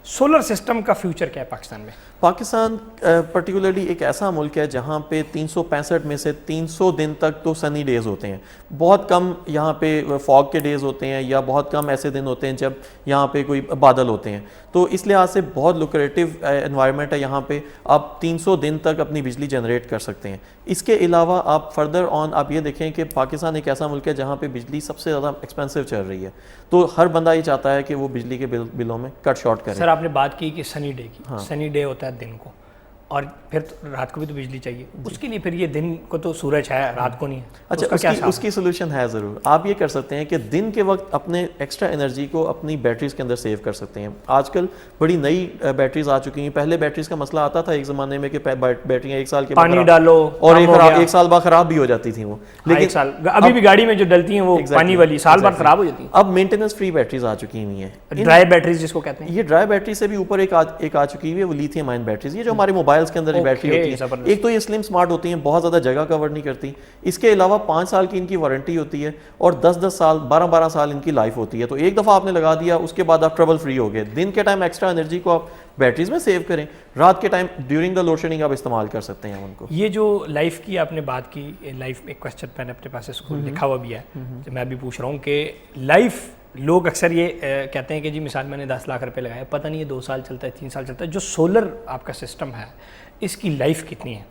Solar system का future क्या है पाकिस्तान में? पाकिस्तान पर्टिकुलरली एक ऐसा मुल्क है जहाँ पे 365 में से 300 दिन तक तो सनी डेज़ होते हैं। बहुत कम यहाँ पे फॉग के डेज़ होते हैं या बहुत कम ऐसे दिन होते हैं जब यहाँ पे कोई बादल होते हैं। तो इस लिहाज से बहुत लुक्रेटिव एनवायरनमेंट है यहाँ पे। आप 300 दिन तक अपनी बिजली जनरेट कर सकते हैं। इसके अलावा आप फर्दर ऑन आप ये देखें कि पाकिस्तान एक ऐसा मुल्क है जहाँ पे बिजली सबसे ज़्यादा एक्सपेंसिव चल रही है। तो हर बंदा ये चाहता है कि वो बिजली के बिलों में कट शॉर्ट करे। सर आपने बात की कि सनी डे की, हाँ। सनी डे होता है दिन को, और फिर तो रात को भी तो बिजली चाहिए। उसके लिए फिर ये दिन को तो सूरज है, रात को नहीं है। अच्छा, उसकी सोल्यूशन है ज़रूर। आप ये कर सकते हैं कि दिन के वक्त अपने एक्स्ट्रा एनर्जी को अपनी बैटरीज के अंदर सेव कर सकते हैं। आजकल बड़ी नई बैटरीज आ चुकी हैं। पहले बैटरीज का मसला आता था एक ज़माने में कि बैटरियाँ 1 साल के बाद पानी डालो और एक साल बाद ख़राब भी हो जाती थी वो। लेकिन साल अभी भी गाड़ी में जो डलती हैं वो पानी वाली साल बाद ख़राब हो जाती हैं। अब मेंटेनेंस फ्री बैटरीज आ चुकी हुई हैं। ड्राई बैटरीज जिसको कहते हैं। ये ड्राई बैटरी से भी ऊपर एक आ चुकी है वो लिथियम आयन बैटरीज। ये जो हमारे मोबाइल्स के अंदर बैटरी होती है, एक तो ये स्लिम स्मार्ट होती हैं, बहुत ज़्यादा जगह कवर नहीं करती। इसके अलावा 5 साल की इनकी वारंटी होती है और 10-10 साल 12-12 साल इनकी लाइफ होती है। तो एक दफ़ा आपने लगा दिया, उसके बाद आप ट्रबल फ्री हो गए। दिन के टाइम एक्स्ट्रा एनर्जी को आप बैटरीज में सेव करें, रात के time during the load shedding आप इस्तेमाल कर सकते हैं उनको। ये जो लाइफ की आपने बात की, लाइफ एक क्वेश्चन मैंने अपने पास इसको लिखा हुआ भी है, तो मैं भी पूछ रहा हूँ कि लाइफ लोग अक्सर ये कहते हैं कि जी मिसाल मैंने 10 लाख रुपए लगाए, पता नहीं ये 2 साल चलता है, 3 साल चलता है। जो सोलर आपका सिस्टम है इसकी लाइफ कितनी है?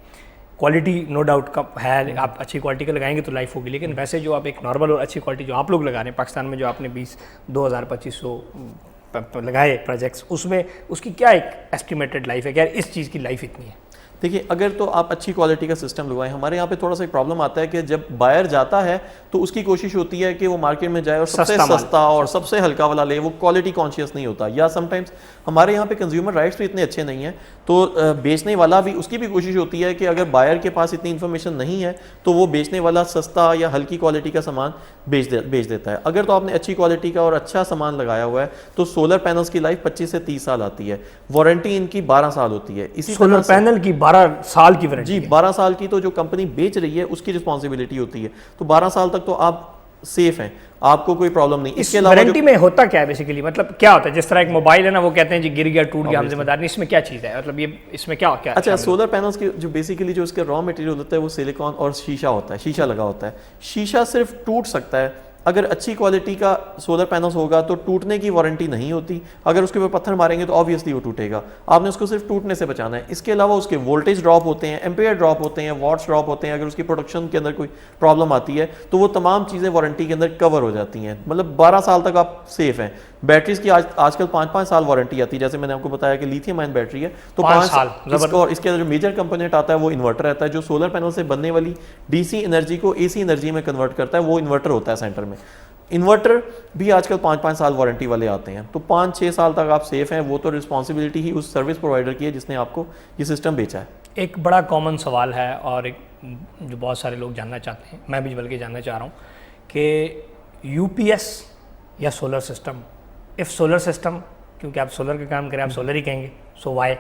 क्वालिटी नो डाउट कम है, आप अच्छी क्वालिटी का लगाएंगे तो लाइफ होगी, लेकिन वैसे जो आप एक नॉर्मल और अच्छी क्वालिटी जो आप लोग लगा रहे हैं पाकिस्तान में, जो आपने 20,000-2500 लगाए प्रोजेक्ट्स, उसमें उसकी क्या एक एस्टिमेटेड लाइफ है? क्या इस चीज़ की लाइफ इतनी है? देखिए, अगर तो आप अच्छी क्वालिटी का सिस्टम लगवाएं। हमारे यहाँ पे थोड़ा सा एक प्रॉब्लम आता है कि जब बायर जाता है तो उसकी कोशिश होती है कि वो मार्केट में जाए और सबसे सस्ता और सबसे हल्का वाला ले, वो क्वालिटी कॉन्शियस नहीं होता। या समटाइम्स हमारे यहाँ पे कंज्यूमर राइट्स भी इतने अच्छे नहीं हैं, तो बेचने वाला भी, उसकी भी कोशिश होती है कि अगर बायर के पास इतनी इन्फॉर्मेशन नहीं है तो वो बेचने वाला सस्ता या हल्की क्वालिटी का सामान बेच देता है। अगर तो आपने अच्छी क्वालिटी का और अच्छा सामान लगाया हुआ है तो सोलर पैनल्स की लाइफ 25 से 30 साल आती है। वारंटी इनकी 12 साल होती है। इसी सोलर पैनल की 12 साल की वारंटी? जी, 12 साल की तो जो कंपनी बेच रही है उसकी रिस्पॉन्सिबिलिटी होती है। तो 12 साल तक तो आप सेफ हैं, आपको कोई प्रॉब्लम नहीं। इसके अलावा वारंटी में होता क्या है बेसिकली? मतलब क्या होता है? जिस तरह एक मोबाइल है ना, वो कहते हैं जी गिर गया, टूट गया, हम जिम्मेदार नहीं। इसमें क्या चीज़ है? मतलब ये इसमें क्या क्या? अच्छा, सोलर पैनल्स के जो बेसिकली जो इसका रॉ मटेरियल होता है वो सिलिकॉन और शीशा होता है, शीशा लगा होता है। शीशा सिर्फ टूट सकता है। अगर अच्छी क्वालिटी का सोलर पैनल्स होगा तो टूटने की वारंटी नहीं होती। अगर उसके ऊपर पत्थर मारेंगे तो ऑब्वियसली वो टूटेगा। आपने उसको सिर्फ टूटने से बचाना है। इसके अलावा उसके वोल्टेज ड्रॉप होते हैं, एम्पेयर ड्रॉप होते हैं, वॉट्स ड्रॉप होते हैं। अगर उसकी प्रोडक्शन के अंदर कोई प्रॉब्लम आती है तो वो तमाम चीज़ें वारंटी के अंदर कवर हो जाती हैं। मतलब 12 साल तक आप सेफ हैं। बैटरीज की आजकल 5-5 साल वारंटी आती है। जैसे मैंने आपको बताया कि लिथियम आयन बैटरी है तो 5 साल। और इसके अंदर जो मेजर कंपोनेंट आता है वो इन्वर्टर रहता है, जो सोलर पैनल से बनने वाली डीसी एनर्जी को एसी एनर्जी में कन्वर्ट करता है। वो इन्वर्टर होता है सेंटर में। इन्वर्टर भी आजकल 5-5 साल वारंटी वाले आते हैं। तो 5-6 साल तक आप सेफ हैं। वो तो रिस्पॉन्सिबिलिटी ही उस सर्विस प्रोवाइडर की है जिसने आपको ये सिस्टम बेचा है। एक बड़ा कॉमन सवाल है और एक जो बहुत सारे लोग जानना चाहते हैं, मैं भी बल्कि जानना चाह रहा हूँ कि यूपीएस या solar system? If solar system, क्योंकि आप सोलर का काम करें, आप सोलर ही कहेंगे, सो वाई?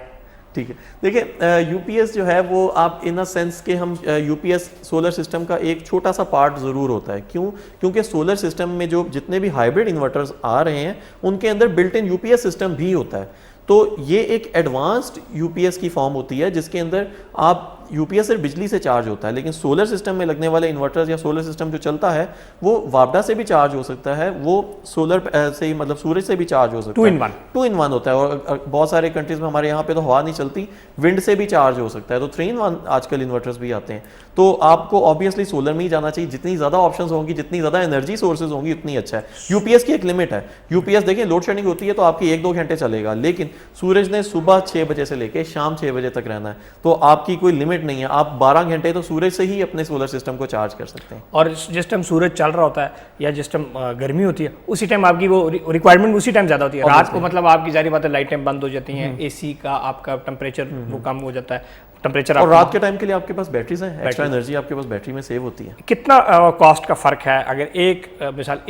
ठीक है, देखिए यूपीएस जो है वो आप इन अ सेंस के हम यूपीएस सोलर सिस्टम का एक छोटा सा पार्ट ज़रूर होता है। क्यों? क्योंकि सोलर सिस्टम में जो जितने भी हाइब्रिड इन्वर्टर्स आ रहे हैं उनके अंदर बिल्ट इन यूपीएस सिस्टम भी होता है। तो ये एक एडवांस्ड यूपीएस की फॉर्म होती है जिसके अंदर आप यूपीएस सिर्फ बिजली से चार्ज होता है, लेकिन सोलर सिस्टम में लगने वाले इन्वर्टर्स या सोलर सिस्टम जो चलता है वो वापडा से भी चार्ज हो सकता है, वो सोलर से ही मतलब सूरज से भी चार्ज हो सकता है। 2 in 1 होता है। और बहुत सारे कंट्रीज में, हमारे यहाँ पे तो हवा नहीं चलती, विंड से भी चार्ज हो सकता है। तो 3 in 1 आजकल इन्वर्टर्स भी आते हैं। तो आपको ऑब्वियसली सोलर में ही जाना चाहिए। जितनी ज़्यादा ऑप्शन होंगी, जितनी ज़्यादा एनर्जी सोर्सेज होंगी, उतनी अच्छा है। यूपीएस की एक लिमिट है। यूपीएस देखिए, लोड शेडिंग होती है तो आपकी 1-2 घंटे चलेगा, लेकिन सूरज ने सुबह 6 बजे से लेकर शाम 6 बजे तक रहना है। तो आपकी कोई लिमिट नहीं है। आप 12 घंटे तो सूरज से ही अपने सोलर सिस्टम को चार्ज कर सकते हैं। और जिस टाइम सूरज चल रहा होता है या जिस टाइम गर्मी होती है उसी टाइम आपकी वो रिक्वायरमेंट उसी टाइम ज़्यादा होती है। रात को मतलब आपकी जारी बात है लाइटें बंद हो जाती हैं, एसी का आपका टेम्परेचर वो कम हो जाता है, टेम्परेचर और रात के टाइम के लिए आपके पास बैटरीज हैं, एक्स्ट्रा एनर्जी आपके पास बैटरी में सेव होती है। कितना कॉस्ट का फ़र्क है अगर एक मिसाल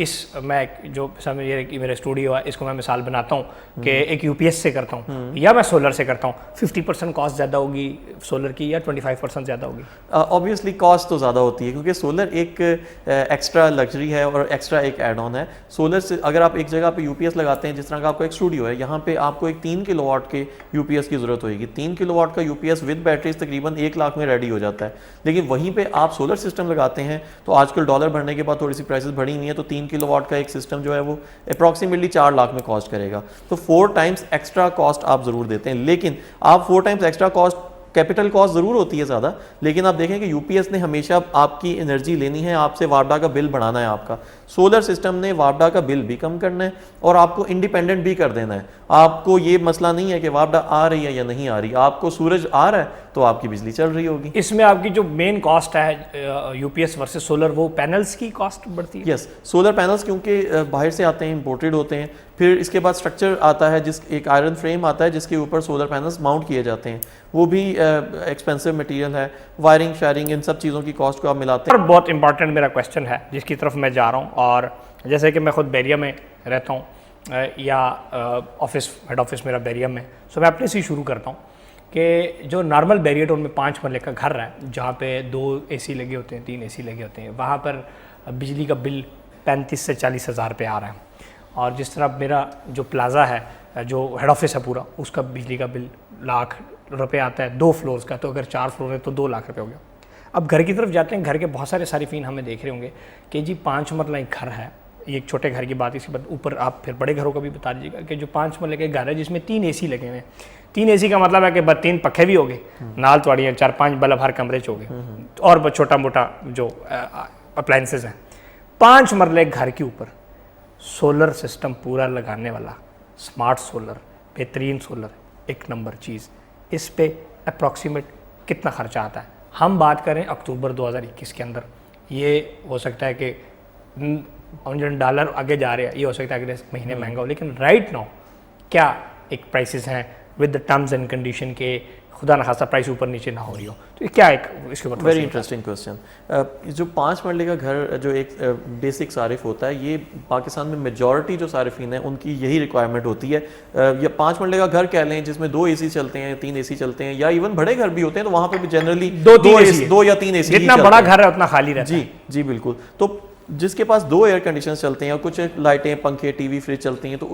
मैं जो मिसाल ये मेरा स्टूडियो है इसको मैं मिसाल बनाता हूँ कि एक यूपीएस से करता हूँ या मैं सोलर से करता हूँ, 50% कॉस्ट ज़्यादा होगी सोलर की या 25% ज़्यादा होगी? ऑब्वियसली कॉस्ट तो ज़्यादा होती है क्योंकि सोलर एक एक्स्ट्रा लग्जरी है और एक्स्ट्रा एक एड ऑन है। सोलर से अगर आप एक जगह पे यूपीएस लगाते हैं, जिस तरह का आपको एक स्टूडियो है, यहाँ पे आपको एक 3 किलोवाट के यूपीएस की ज़रूरत होगी। 3 किलोवाट का यूपीएस विद बैटरीज तकरीबन 1 लाख में रेडी हो जाता है। लेकिन वहीं पे आप सोलर सिस्टम लगाते हैं तो आजकल डॉलर बढ़ने के बाद थोड़ी सी प्राइसेस बढ़ी हुई हैं, तो 3 किलोवाट का एक सिस्टम जो है वो अप्रॉक्सीमेटली 4 लाख में कॉस्ट करेगा। तो 4 टाइम्स एक्स्ट्रा कॉस्ट आप ज़रूर देते हैं। लेकिन आप 4 times extra cost, capital cost ज़रूर होती है ज़्यादा, लेकिन आप देखें कि यूपीएस ने हमेशा आपकी एनर्जी लेनी है, आपसे वापडा का बिल बढ़ाना है आपका। सोलर सिस्टम ने वापडा का बिल भी कम करना है और आपको इंडिपेंडेंट भी कर देना है। आपको ये मसला नहीं है कि वापडा आ रही है या नहीं आ रही, आपको सूरज आ रहा है तो आपकी बिजली चल रही होगी। इसमें आपकी जो मेन कॉस्ट है यूपीएस वर्सेस सोलर, वो पैनल्स की कॉस्ट बढ़ती है? यस, सोलर पैनल्स क्योंकि बाहर से आते हैं, इंपोर्टेड होते हैं, फिर इसके बाद स्ट्रक्चर आता है जिस एक आयरन फ्रेम आता है जिसके ऊपर सोलर पैनल्स माउंट किए जाते हैं, वो भी एक्सपेंसिव मटेरियल है। वायरिंग शायरिंग इन सब चीज़ों की कॉस्ट को आप मिलाते हैं। और बहुत इंपॉर्टेंट मेरा क्वेश्चन है जिसकी तरफ मैं जा रहा हूँ, और जैसे कि मैं खुद बैरिया में रहता हूँ या ऑफिस हेड ऑफिस मेरा बैरिया में, सो मैं अपने से ही शुरू करता हूँ कि जो नॉर्मल बैरिया टाउन में 5 मरले का घर है जहाँ पे 2 एसी लगे होते हैं, 3 एसी लगे होते हैं, वहाँ पर बिजली का बिल 35 से 40 हज़ार रुपये आ रहा है। और जिस तरह मेरा जो प्लाज़ा है, जो हेड ऑफिस है पूरा, उसका बिजली का बिल लाख रुपए आता है 2 फ्लोर्स का, तो अगर 4 फ्लोर है तो 2 लाख रुपए हो गया। अब घर की तरफ जाते हैं, घर के बहुत सारे सारिफीन हमें देख रहे होंगे कि जी 5 मरला एक घर है, ये एक छोटे घर की बात, इसके बाद ऊपर आप फिर बड़े घरों का भी बता दीजिएगा कि जो 5 मरले के घर है जिसमें 3 एसी लगे हुए हैं। 3 एसी का मतलब है कि 3 पखे भी हो गए, नाल तोड़ियाँ 4-5 बल्ब हर कमरे च हो गए, और छोटा मोटा जो अप्लाइंसेज हैं। 5 मरले घर के ऊपर सोलर सिस्टम पूरा लगाने वाला स्मार्ट सोलर, बेहतरीन सोलर, एक नंबर चीज़, इस पे अप्रॉक्सीमेट कितना खर्चा आता है? हम बात करें अक्टूबर 2021 के अंदर, ये हो सकता है कि $100 आगे जा रहे हैं, ये हो सकता है अगले महीने महंगा हो, लेकिन राइट नाउ क्या एक प्राइसेस हैं with the terms and condition के खुदा न खासा प्राइस ऊपर नीचे ना हो रही हो, तो क्या एक इसके ऊपर? Very interesting question. जो 5 मरले का घर जो एक बेसिक सारिफ होता है, ये पाकिस्तान में मेजॉरिटी जो सारिफीन है उनकी यही रिक्वायरमेंट होती है। या 5 मरले का घर कह लें जिसमें 2 एसी चलते हैं, 3 एसी चलते हैं, या इवन बड़े घर भी होते हैं तो वहाँ पे भी जनरली 2 या 3 एसी, जितना बड़ा घर है उतना खाली रहता है। जी बिल्कुल। तो जिसके पास 2 एयर कंडीशन चलते हैं और कुछ लाइटें, पंखे, टीवी, फ्रिज चलती हैं, तो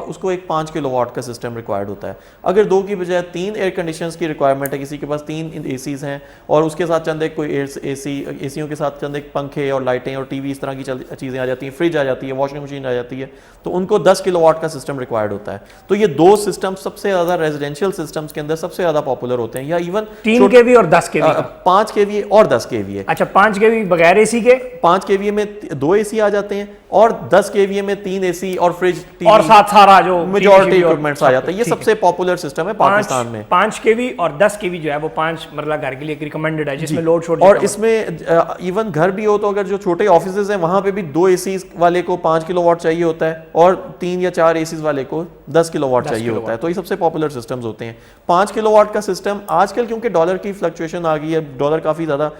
उसको एक 5 किलोवाट का सिस्टम रिक्वायर्ड होता है। अगर 2 की बजाय 3 एयर कंडीशंस की रिक्वायरमेंट है, किसी के पास 3 एसीज हैं और उसके साथ चंद एक कोई एसीयों के साथ चंद एक पंखे और लाइटें और टीवी, इस तरह की चीज़ें आ जाती हैं, फ्रिज आ जाती है, वॉशिंग मशीन आ जाती है, तो उनको 10 किलोवाट का सिस्टम रिक्वायर्ड होता है। तो ये 2 सिस्टम सबसे ज़्यादा रेजिडेंशियल सिस्टम्स के अंदर सबसे ज़्यादा पॉपुलर होते हैं। या इवन 3 केवी और 10 केवी, 5 केवी और 10 केवी। अच्छा, 5 केवी बगैर एसी के, 5 केवी में 2 एसी आ जाते हैं और 10 केवीए में 3 एसी और फ्रिज, टीवी और साथ सारा जो मेजॉरिटी इक्विपमेंट्स आ जाता है। ये सबसे पॉपुलर सिस्टम है पाकिस्तान में। 5 केवी और 10 केवी जो है वो 5 मरला घर के लिए रिकमेंडेड है, जिसमें लोड शोड, और इसमें इवन घर भी हो तो अगर जो छोटे ऑफिसेज हैं वहां पे भी 2 एसी वाले को 5 किलोवाट चाहिए होता है और 3 या 4 एसी वाले को 10 किलोवाट चाहिए होता है। तो ये सबसे पॉपुलर सिस्टम्स होते हैं। 5 किलोवाट का सिस्टम आजकल क्योंकि डॉलर की फ्लक्चुएशन आ गई है, डॉलर काफ़ी ज़्यादा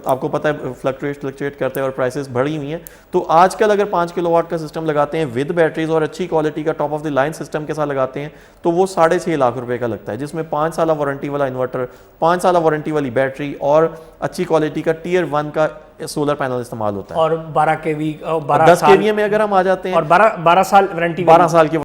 आपको पता है फ्लक्चुएट करते हैं और प्राइसेस बढ़ी हुई हैं, तो आजकल अगर 5 किलोवाट का सिस्टम लगाते हैं विद बैटरीज और अच्छी क्वालिटी का top of the line system के साथ लगाते हैं तो वो 6.5 लाख रुपए का लगता है, जिसमें 5 साल वारंटी वाला इन्वर्टर, 5 साल वारंटी वाली बैटरी और अच्छी क्वालिटी का Tier 1 का सोलर पैनल इस्तेमाल होता है। और 12 केवी, 10 केवी में अगर हम आ जाते हैं और 12 साल वारंटी, 12 साल की